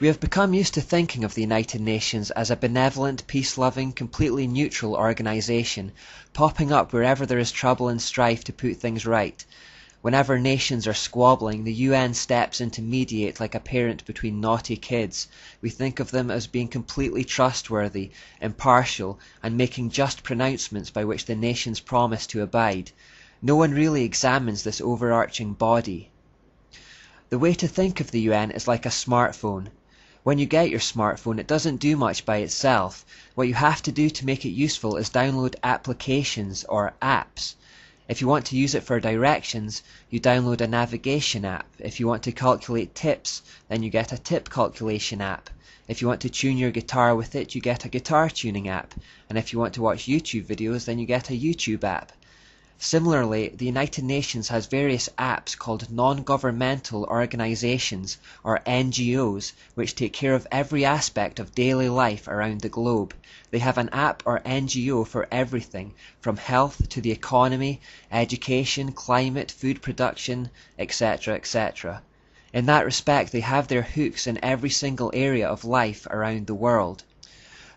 We have become used to thinking of the United Nations as a benevolent, peace-loving, completely neutral organisation, popping up wherever there is trouble and strife to put things right. Whenever nations are squabbling, the UN steps in to mediate like a parent between naughty kids. We think of them as being completely trustworthy, impartial, and making just pronouncements by which the nations promise to abide. No one really examines this overarching body. The way to think of the UN is like a smartphone. When you get your smartphone, it doesn't do much by itself. What you have to do to make it useful is download applications or apps. If you want to use it for directions, you download a navigation app. If you want to calculate tips, then you get a tip calculation app. If you want to tune your guitar with it, you get a guitar tuning app. And if you want to watch YouTube videos, then you get a YouTube app. Similarly, the United Nations has various apps called non-governmental organizations, or NGOs, which take care of every aspect of daily life around the globe. They have an app or NGO for everything, from health to the economy, education, climate, food production, etc., etc. In that respect, they have their hooks in every single area of life around the world.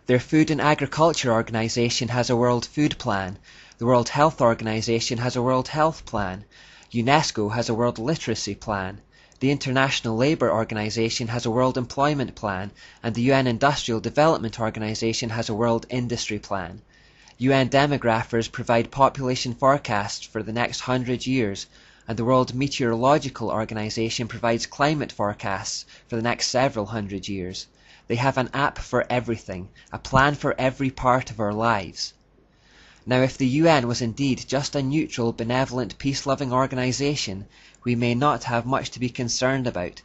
Their Food and Agriculture Organization has a World Food Plan. The World Health Organization has a World Health Plan. UNESCO has a World Literacy Plan. The International Labour Organization has a World Employment Plan, and the UN Industrial Development Organization has a World Industry Plan. UN demographers provide population forecasts for the next 100 years, and the World Meteorological Organization provides climate forecasts for the next several hundred years. They have an app for everything, a plan for every part of our lives. Now, if the UN was indeed just a neutral, benevolent, peace-loving organisation, we may not have much to be concerned about.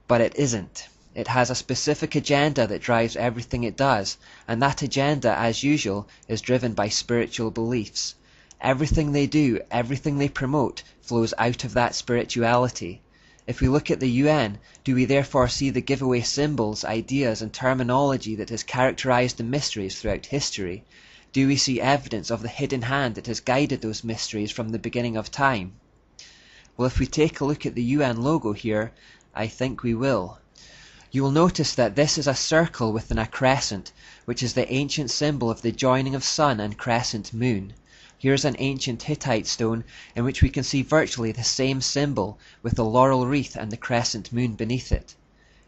But it isn't. It has a specific agenda that drives everything it does, and that agenda, as usual, is driven by spiritual beliefs. Everything they do, everything they promote, flows out of that spirituality. If we look at the UN, do we therefore see the giveaway symbols, ideas, and terminology that has characterized the mysteries throughout history? Do we see evidence of the hidden hand that has guided those mysteries from the beginning of time? Well, if we take a look at the UN logo here, I think we will. You will notice that this is a circle within a crescent, which is the ancient symbol of the joining of sun and crescent moon. Here's an ancient Hittite stone in which we can see virtually the same symbol, with the laurel wreath and the crescent moon beneath it.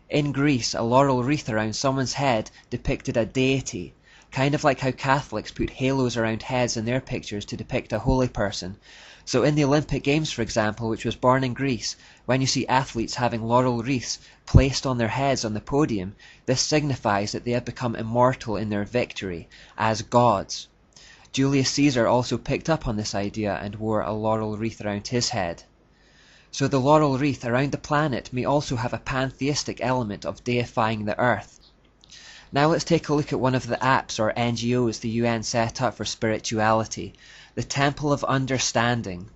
In Greece, a laurel wreath around someone's head depicted a deity, kind of like how Catholics put halos around heads in their pictures to depict a holy person. So in the Olympic Games, for example, which was born in Greece, when you see athletes having laurel wreaths placed on their heads on the podium, this signifies that they have become immortal in their victory, as gods. Julius Caesar also picked up on this idea and wore a laurel wreath around his head. So the laurel wreath around the planet may also have a pantheistic element of deifying the earth. Now let's take a look at one of the apps or NGOs the UN set up for spirituality, the Temple of Understanding.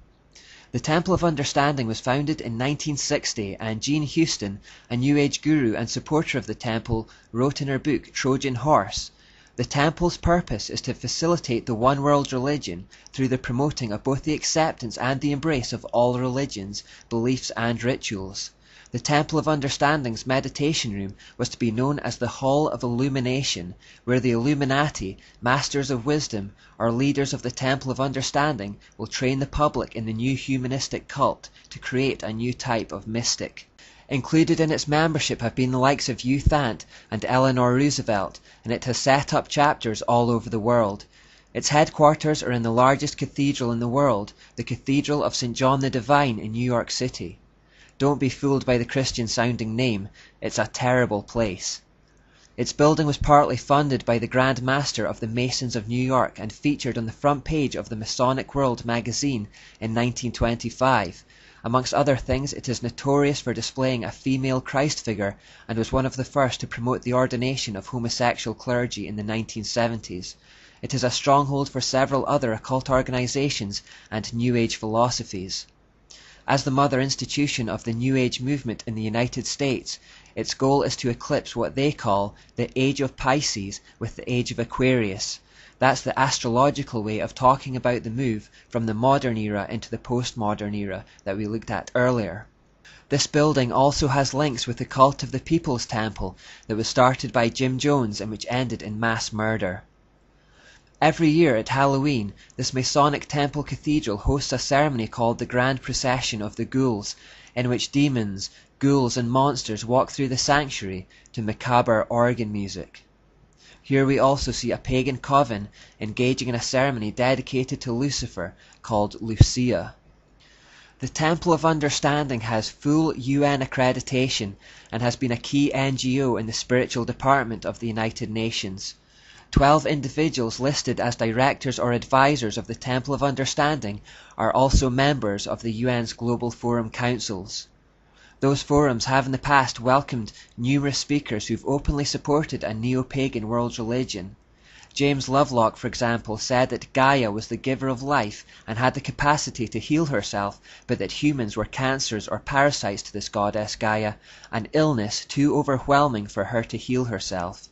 The Temple of Understanding was founded in 1960, and Jean Houston, a New Age guru and supporter of the temple, wrote in her book Trojan Horse, "The temple's purpose is to facilitate the one world religion through the promoting of both the acceptance and the embrace of all religions, beliefs and rituals. The Temple of Understanding's meditation room was to be known as the Hall of Illumination, where the Illuminati, masters of wisdom, or leaders of the Temple of Understanding, will train the public in the new humanistic cult to create a new type of mystic." Included in its membership have been the likes of Hugh Thant and Eleanor Roosevelt, and it has set up chapters all over the world. Its headquarters are in the largest cathedral in the world, the Cathedral of St. John the Divine in New York City. Don't be fooled by the Christian-sounding name, it's a terrible place. Its building was partly funded by the Grand Master of the Masons of New York and featured on the front page of the Masonic World magazine in 1925. Amongst other things, it is notorious for displaying a female Christ figure and was one of the first to promote the ordination of homosexual clergy in the 1970s. It is a stronghold for several other occult organizations and New Age philosophies. As the mother institution of the New Age movement in the United States, its goal is to eclipse what they call the Age of Pisces with the Age of Aquarius. That's the astrological way of talking about the move from the modern era into the postmodern era that we looked at earlier. This building also has links with the cult of the People's Temple that was started by Jim Jones and which ended in mass murder. Every year at Halloween, this Masonic temple cathedral hosts a ceremony called the Grand Procession of the Ghouls, in which demons, ghouls and monsters walk through the sanctuary to macabre organ music. Here we also see a pagan coven engaging in a ceremony dedicated to Lucifer called Lucia. The Temple of Understanding has full UN accreditation and has been a key NGO in the spiritual department of the United Nations. 12 individuals listed as directors or advisors of the Temple of Understanding are also members of the UN's Global Forum Councils. Those forums have in the past welcomed numerous speakers who've openly supported a neo-pagan world religion. James Lovelock, for example, said that Gaia was the giver of life and had the capacity to heal herself, but that humans were cancers or parasites to this goddess Gaia, an illness too overwhelming for her to heal herself.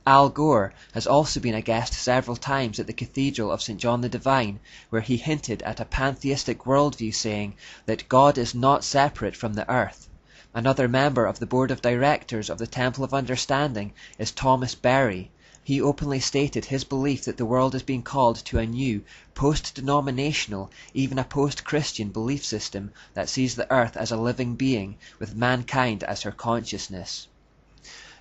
Al Gore has also been a guest several times at the Cathedral of St. John the Divine, where he hinted at a pantheistic worldview, saying that God is not separate from the earth. Another member of the board of directors of the Temple of Understanding is Thomas Berry. He openly stated his belief that the world is being called to a new, post-denominational, even a post-Christian belief system that sees the earth as a living being, with mankind as her consciousness.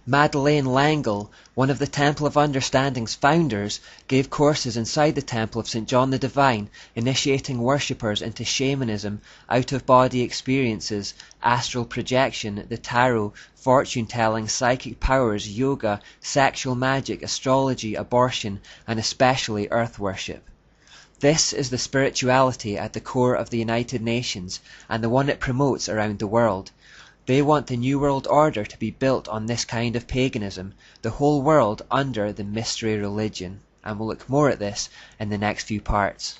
Madeleine L'Engle, one of the Temple of Understanding's founders, gave courses inside the Temple of St. John the Divine, initiating worshippers into shamanism, out-of-body experiences, astral projection, the tarot, fortune-telling, psychic powers, yoga, sexual magic, astrology, abortion, and especially earth worship. This is the spirituality at the core of the United Nations, and the one it promotes around the world. They want the New World Order to be built on this kind of paganism, the whole world under the mystery religion, and we'll look more at this in the next few parts.